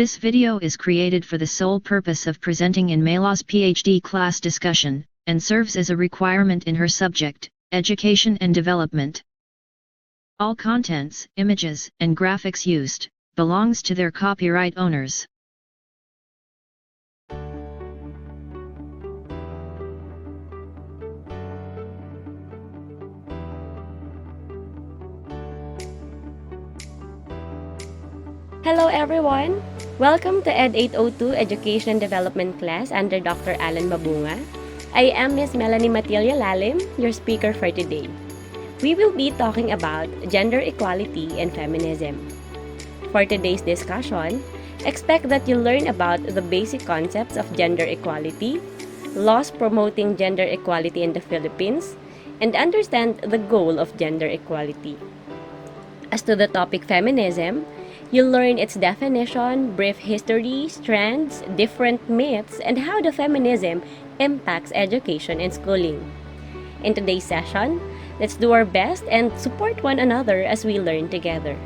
This video is created for the sole purpose of presenting in Mela's PhD class discussion, and serves as a requirement in her subject, Education and Development. All contents, images, and graphics used, belongs to their copyright owners. Hello everyone! Welcome to Ed 802 Education and Development class under Dr. Alan Mabunga. I am Ms. Melanie Matilia Lalim, your speaker for today. We will be talking about gender equality and feminism. For today's discussion, expect that you'll learn about the basic concepts of gender equality, laws promoting gender equality in the Philippines, and understand the goal of gender equality. As to the topic feminism, you'll learn its definition, brief history, strands, different myths, and how the feminism impacts education and schooling. In today's session, let's do our best and support one another as we learn together.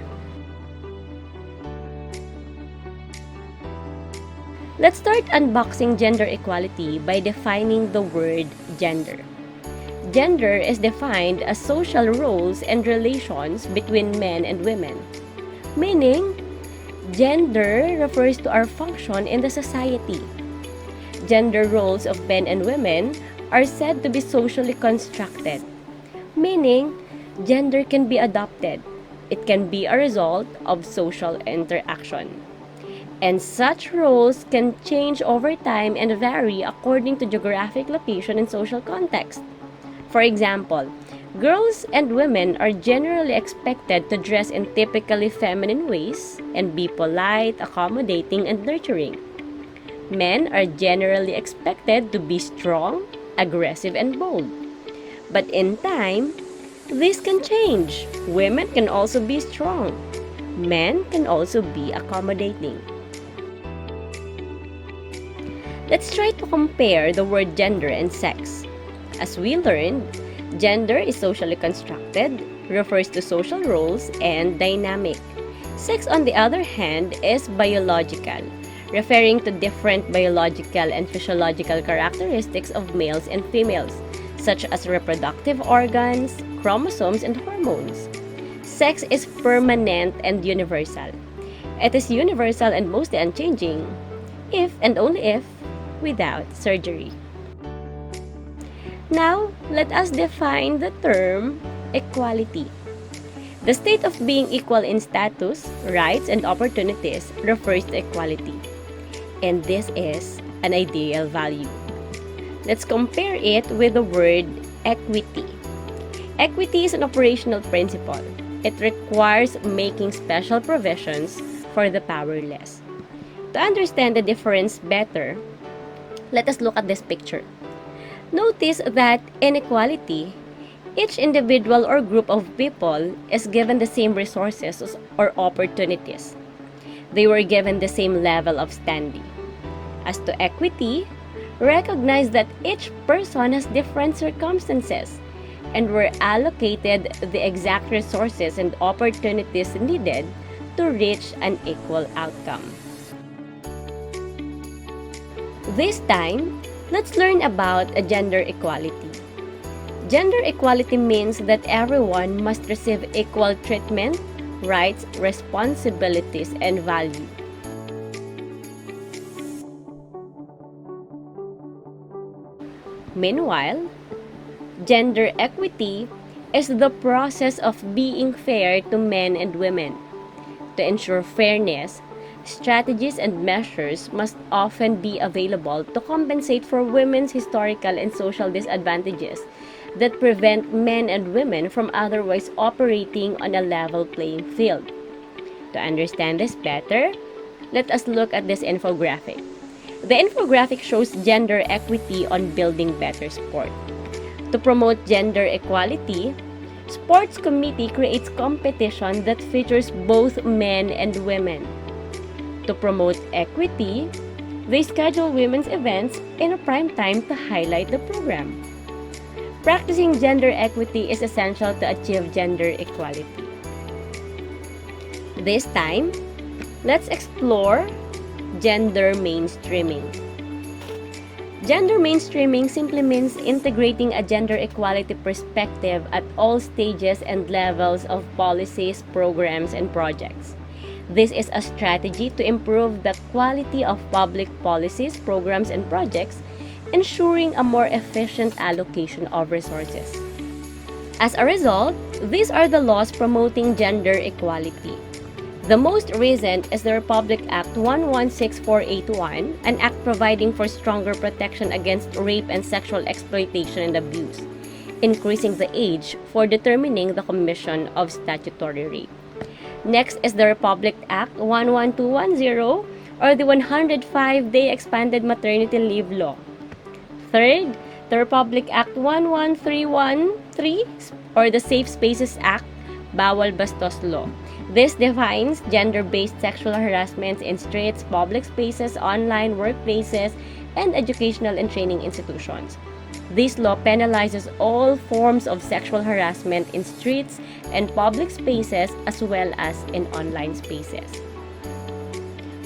Let's start unboxing gender equality by defining the word gender. Gender is defined as social roles and relations between men and women. Meaning, gender refers to our function in the society. Gender roles of men and women are said to be socially constructed. Meaning, gender can be adopted. It can be a result of social interaction. And such roles can change over time and vary according to geographic location and social context. For example, girls and women are generally expected to dress in typically feminine ways and be polite, accommodating, and nurturing. Men are generally expected to be strong, aggressive, and bold. But in time, this can change. Women can also be strong. Men can also be accommodating. Let's try to compare the word gender and sex. As we learned, gender is socially constructed, refers to social roles, and dynamic. Sex, on the other hand, is biological, referring to different biological and physiological characteristics of males and females, such as reproductive organs, chromosomes, and hormones. Sex is permanent and universal. It is universal and mostly unchanging, if and only if without surgery. Now, let us define the term equality. The state of being equal in status, rights, and opportunities refers to equality. And this is an ideal value. Let's compare it with the word equity. Equity is an operational principle. It requires making special provisions for the powerless. To understand the difference better, let us look at this picture. Notice that in equality, each individual or group of people is given the same resources or opportunities. They were given the same level of standing. As to equity, recognize that each person has different circumstances and were allocated the exact resources and opportunities needed to reach an equal outcome. This time, let's learn about gender equality. Gender equality means that everyone must receive equal treatment, rights, responsibilities, and value. Meanwhile, gender equity is the process of being fair to men and women. To ensure fairness, strategies and measures must often be available to compensate for women's historical and social disadvantages that prevent men and women from otherwise operating on a level playing field. To understand this better, let us look at this infographic. The infographic shows gender equity on building better sport. To promote gender equality, Sports Committee creates competition that features both men and women. To promote equity, they schedule women's events in a prime time to highlight the program. Practicing gender equity is essential to achieve gender equality. This time, let's explore gender mainstreaming. Gender mainstreaming simply means integrating a gender equality perspective at all stages and levels of policies, programs, and projects. This is a strategy to improve the quality of public policies, programs, and projects, ensuring a more efficient allocation of resources. As a result, these are the laws promoting gender equality. The most recent is the Republic Act 116481, an act providing for stronger protection against rape and sexual exploitation and abuse, increasing the age for determining the commission of statutory rape. Next is the Republic Act 11210, or the 105-day expanded maternity leave law. Third, the Republic Act 11313, or the Safe Spaces Act, Bawal Bastos Law. This defines gender-based sexual harassment in streets, public spaces, online workplaces, and educational and training institutions. This law penalizes all forms of sexual harassment in streets and public spaces as well as in online spaces.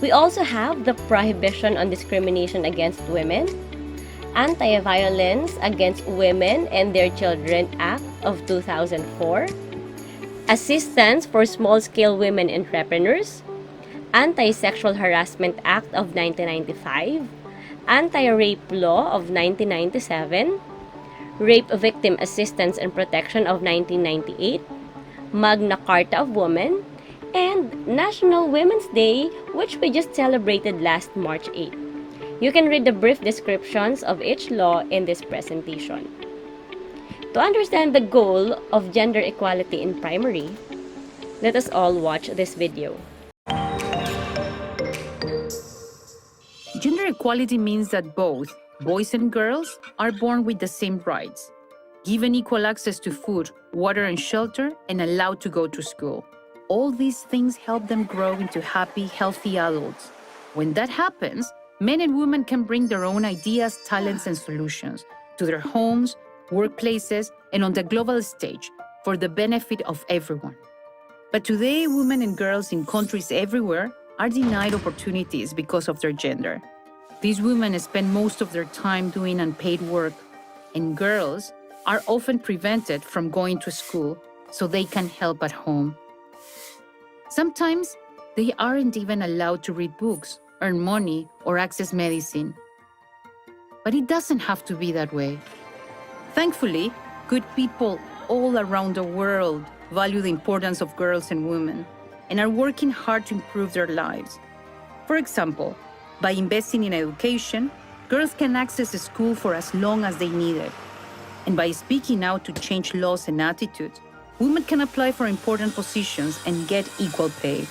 We also have the Prohibition on Discrimination Against Women, Anti-Violence Against Women and Their Children Act of 2004, Assistance for Small-Scale Women Entrepreneurs, Anti-Sexual Harassment Act of 1995, Anti-Rape Law of 1997, Rape Victim Assistance and Protection of 1998, Magna Carta of Women, and National Women's Day, which we just celebrated last March 8. You can read the brief descriptions of each law in this presentation. To understand the goal of gender equality in primary, let us all watch this video. Gender equality means that both boys and girls are born with the same rights, given equal access to food, water, and shelter, and allowed to go to school. All these things help them grow into happy, healthy adults. When that happens, men and women can bring their own ideas, talents, and solutions to their homes, workplaces, and on the global stage for the benefit of everyone. But today, women and girls in countries everywhere are denied opportunities because of their gender. These women spend most of their time doing unpaid work, and girls are often prevented from going to school so they can help at home. Sometimes, they aren't even allowed to read books, earn money, or access medicine. But it doesn't have to be that way. Thankfully, good people all around the world value the importance of girls and women and are working hard to improve their lives. For example, by investing in education, girls can access a school for as long as they need it. And by speaking out to change laws and attitudes, women can apply for important positions and get equal pay.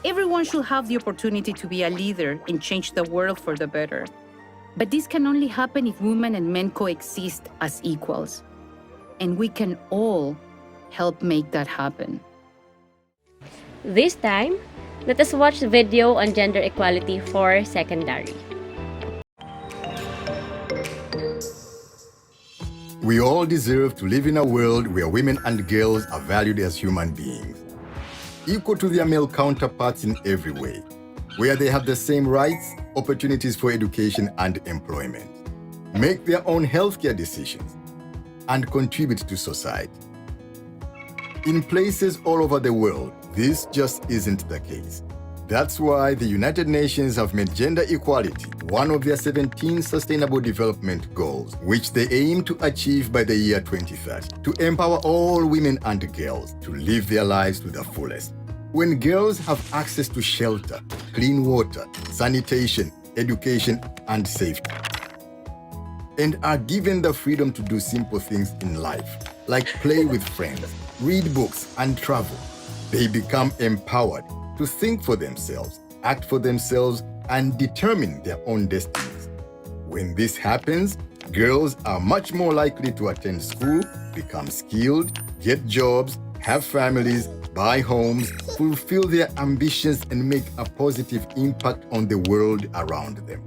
Everyone should have the opportunity to be a leader and change the world for the better. But this can only happen if women and men coexist as equals. And we can all help make that happen. This time, let us watch the video on gender equality for secondary. We all deserve to live in a world where women and girls are valued as human beings, equal to their male counterparts in every way, where they have the same rights, opportunities for education and employment, make their own healthcare decisions, and contribute to society. In places all over the world, this just isn't the case. That's why the United Nations have made gender equality one of their 17 Sustainable Development Goals, which they aim to achieve by the year 2030, to empower all women and girls to live their lives to the fullest. When girls have access to shelter, clean water, sanitation, education, and safety, and are given the freedom to do simple things in life, like play with friends, read books, and travel, they become empowered to think for themselves, act for themselves, and determine their own destinies. When this happens, girls are much more likely to attend school, become skilled, get jobs, have families, buy homes, fulfill their ambitions, and make a positive impact on the world around them.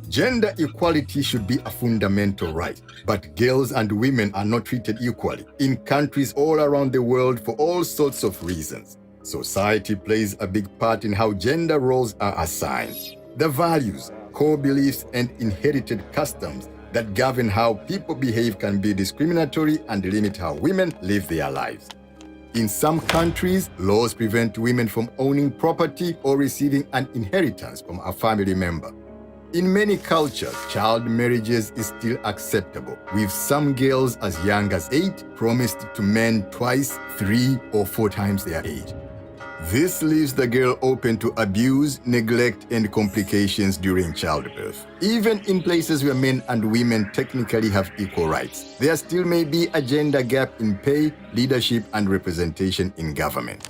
Gender equality should be a fundamental right, but girls and women are not treated equally in countries all around the world for all sorts of reasons. Society plays a big part in how gender roles are assigned. The values, core beliefs, and inherited customs that govern how people behave can be discriminatory and limit how women live their lives. In some countries, laws prevent women from owning property or receiving an inheritance from a family member. In many cultures, child marriages is still acceptable, with some girls as young as 8 promised to men twice, 3, or 4 times their age. This leaves the girl open to abuse, neglect, and complications during childbirth. Even in places where men and women technically have equal rights, there still may be a gender gap in pay, leadership, and representation in government.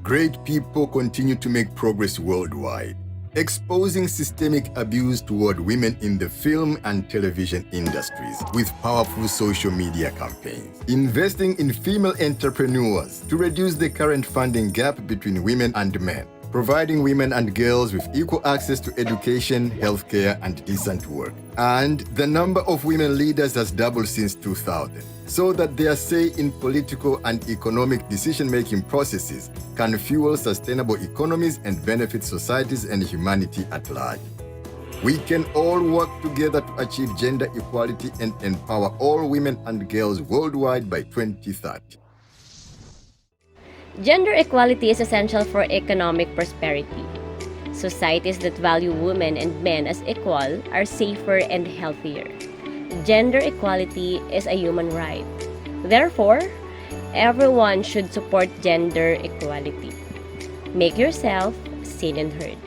Great people continue to make progress worldwide, exposing systemic abuse toward women in the film and television industries with powerful social media campaigns. Investing in female entrepreneurs to reduce the current funding gap between women and men. Providing women and girls with equal access to education, healthcare, and decent work. And the number of women leaders has doubled since 2000, so that their say in political and economic decision-making processes can fuel sustainable economies and benefit societies and humanity at large. We can all work together to achieve gender equality and empower all women and girls worldwide by 2030. Gender equality is essential for economic prosperity. Societies that value women and men as equal are safer and healthier. Gender equality is a human right. Therefore, everyone should support gender equality. Make yourself seen and heard.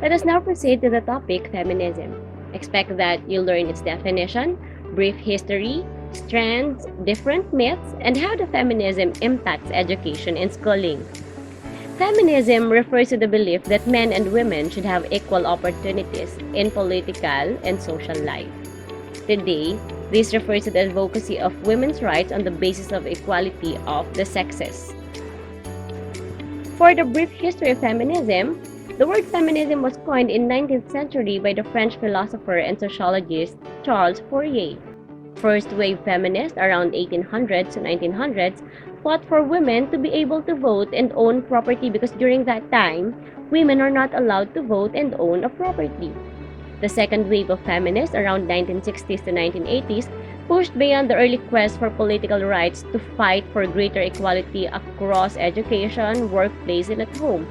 Let us now proceed to the topic feminism. Expect that you'll learn its definition, brief history, strands, different myths, and how the feminism impacts education and schooling. Feminism refers to the belief that men and women should have equal opportunities in political and social life. Today, this refers to the advocacy of women's rights on the basis of equality of the sexes. For the brief history of feminism, the word feminism was coined in 19th century by the French philosopher and sociologist Charles Fourier. First wave feminists around 1800s to 1900s fought for women to be able to vote and own property because during that time, women are not allowed to vote and own a property. The second wave of feminists around 1960s to 1980s pushed beyond the early quest for political rights to fight for greater equality across education, workplace, and at home.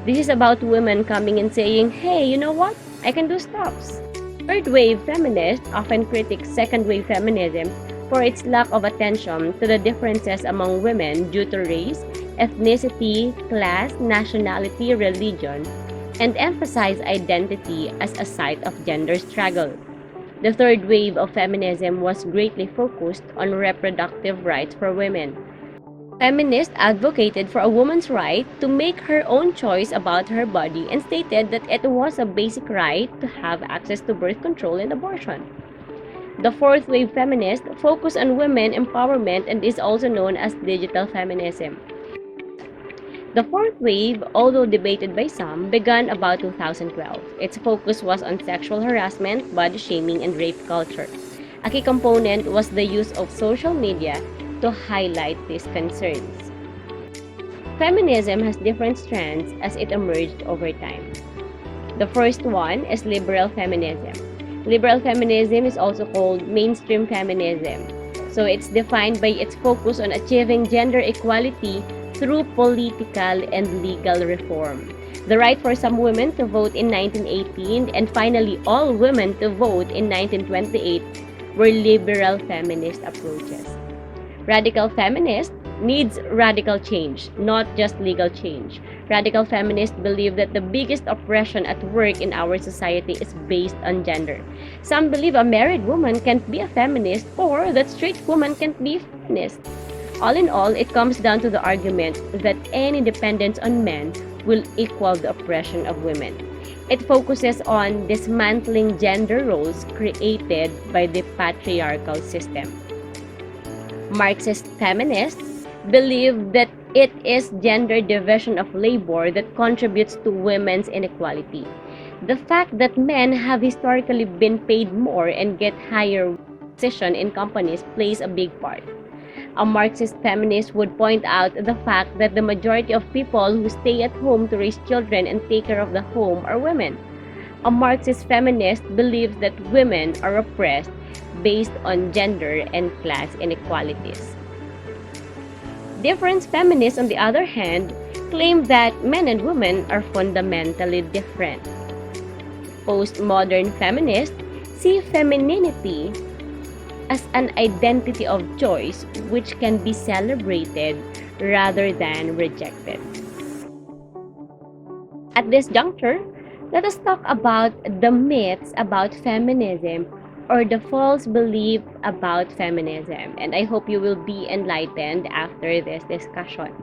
This is about women coming and saying, hey, you know what? I can do stuffs. Third wave feminists often critique second wave feminism for its lack of attention to the differences among women due to race, ethnicity, class, nationality, religion, and emphasize identity as a site of gender struggle. The third wave of feminism was greatly focused on reproductive rights for women. Feminists advocated for a woman's right to make her own choice about her body and stated that it was a basic right to have access to birth control and abortion. The fourth wave feminist focused on women empowerment and is also known as digital feminism. The fourth wave, although debated by some, began about 2012. Its focus was on sexual harassment, body shaming, and rape culture. A key component was the use of social media to highlight these concerns. Feminism has different strands as it emerged over time. The first one is liberal feminism. Liberal feminism is also called mainstream feminism. So it's defined by its focus on achieving gender equality through political and legal reform. The right for some women to vote in 1918 and finally all women to vote in 1928 were liberal feminist approaches. Radical feminist needs radical change, not just legal change. Radical feminists believe that the biggest oppression at work in our society is based on gender. Some believe a married woman can't be a feminist or that straight woman can't be a feminist. All in all, it comes down to the argument that any dependence on men will equal the oppression of women. It focuses on dismantling gender roles created by the patriarchal system. Marxist feminists believe that it is gender division of labor that contributes to women's inequality. The fact that men have historically been paid more and get higher position in companies plays a big part. A Marxist feminist would point out the fact that the majority of people who stay at home to raise children and take care of the home are women. A Marxist feminist believes that women are oppressed based on gender and class inequalities. Different feminists, on the other hand, claim that men and women are fundamentally different. Postmodern feminists see femininity as an identity of choice which can be celebrated rather than rejected. At this juncture, let us talk about the myths about feminism or the false belief about feminism, and I hope you will be enlightened after this discussion.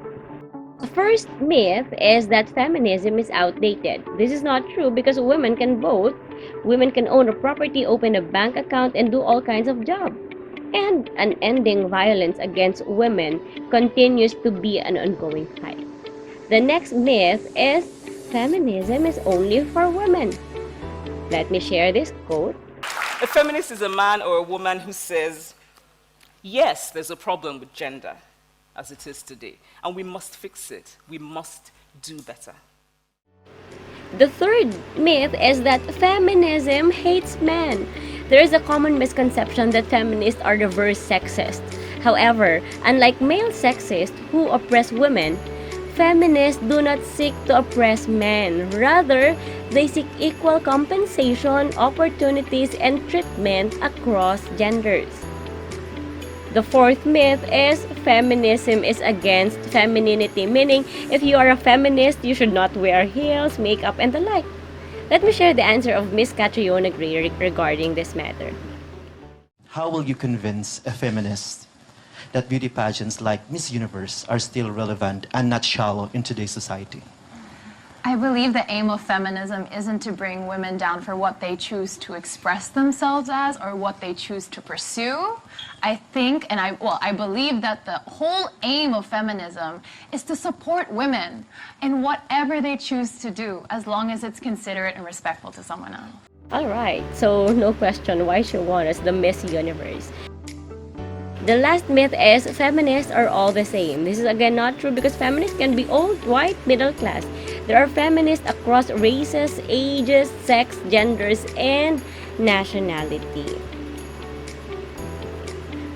The first myth is that feminism is outdated. This is not true because women can vote, women can own a property, open a bank account, and do all kinds of jobs. And unending violence against women continues to be an ongoing fight. The next myth is feminism is only for women. Let me share this quote. A feminist is a man or a woman who says, yes, there's a problem with gender as it is today, and we must fix it. We must do better. The third myth is that feminism hates men. There is a common misconception that feminists are reverse sexist. However, unlike male sexists who oppress women, feminists do not seek to oppress men. Rather, they seek equal compensation, opportunities, and treatment across genders. The fourth myth is feminism is against femininity, meaning if you are a feminist, you should not wear heels, makeup, and the like. Let me share the answer of Miss Catriona Gray regarding this matter. How will you convince a feminist that beauty pageants like Miss Universe are still relevant and not shallow in today's society? I believe the aim of feminism isn't to bring women down for what they choose to express themselves as or what they choose to pursue. I think, and I believe that the whole aim of feminism is to support women in whatever they choose to do, as long as it's considerate and respectful to someone else. Alright, so no question why she won as the Miss Universe. The last myth is feminists are all the same. This is again not true because feminists can be old, white, middle class. There are feminists across races, ages, sex, genders, and nationality.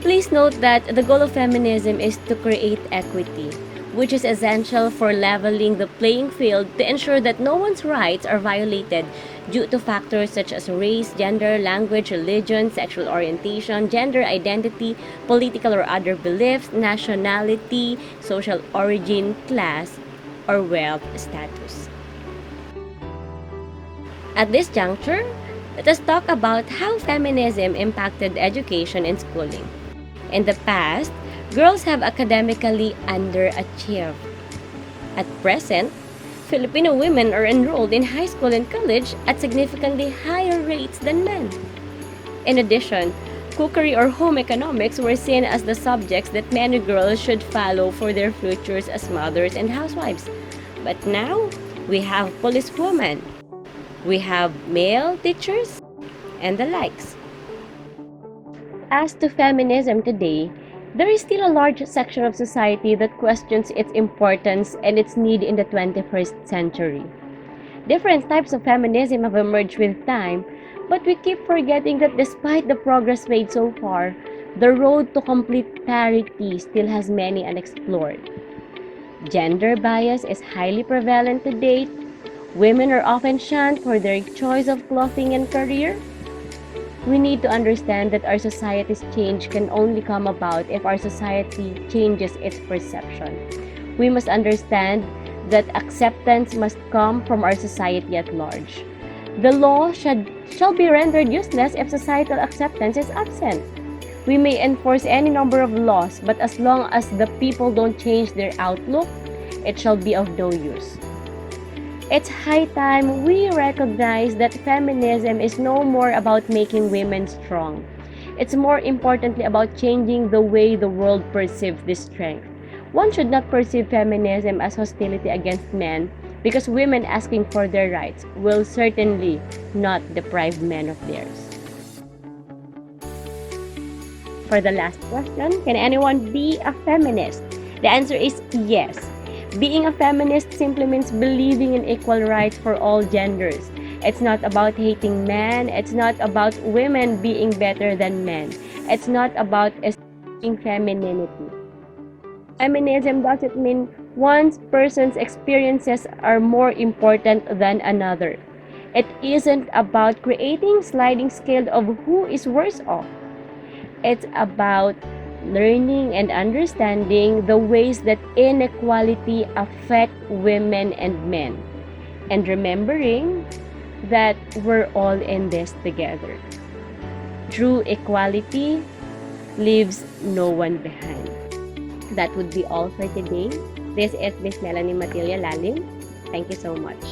Please note that the goal of feminism is to create equity, which is essential for leveling the playing field to ensure that no one's rights are violated due to factors such as race, gender, language, religion, sexual orientation, gender identity, political or other beliefs, nationality, social origin, class, or wealth status. At this juncture, let us talk about how feminism impacted education and schooling. In the past, girls have academically underachieved. At present, Filipino women are enrolled in high school and college at significantly higher rates than men. In addition, cookery or home economics were seen as the subjects that many girls should follow for their futures as mothers and housewives. But now, we have policewomen, we have male teachers, and the likes. As to feminism today, there is still a large section of society that questions its importance and its need in the 21st century. Different types of feminism have emerged with time, but we keep forgetting that despite the progress made so far, the road to complete parity still has many unexplored. Gender bias is highly prevalent to date. Women are often shunned for their choice of clothing and career. We need to understand that our society's change can only come about if our society changes its perception. We must understand that acceptance must come from our society at large. The law shall be rendered useless if societal acceptance is absent. We may enforce any number of laws, but as long as the people don't change their outlook, it shall be of no use. It's high time we recognize that feminism is no more about making women strong. It's more importantly about changing the way the world perceives this strength. One should not perceive feminism as hostility against men because women asking for their rights will certainly not deprive men of theirs. For the last question, can anyone be a feminist? The answer is yes. Being a feminist simply means believing in equal rights for all genders. It's not about hating men. It's not about women being better than men. It's not about esteeming femininity. Feminism doesn't mean one person's experiences are more important than another. It isn't about creating sliding scale of who is worse off. It's about learning and understanding the ways that inequality affect women and men, and remembering that we're all in this together. True equality leaves no one behind. That would be all for today. This is Miss Melanie Matilla Lalim. Thank you so much.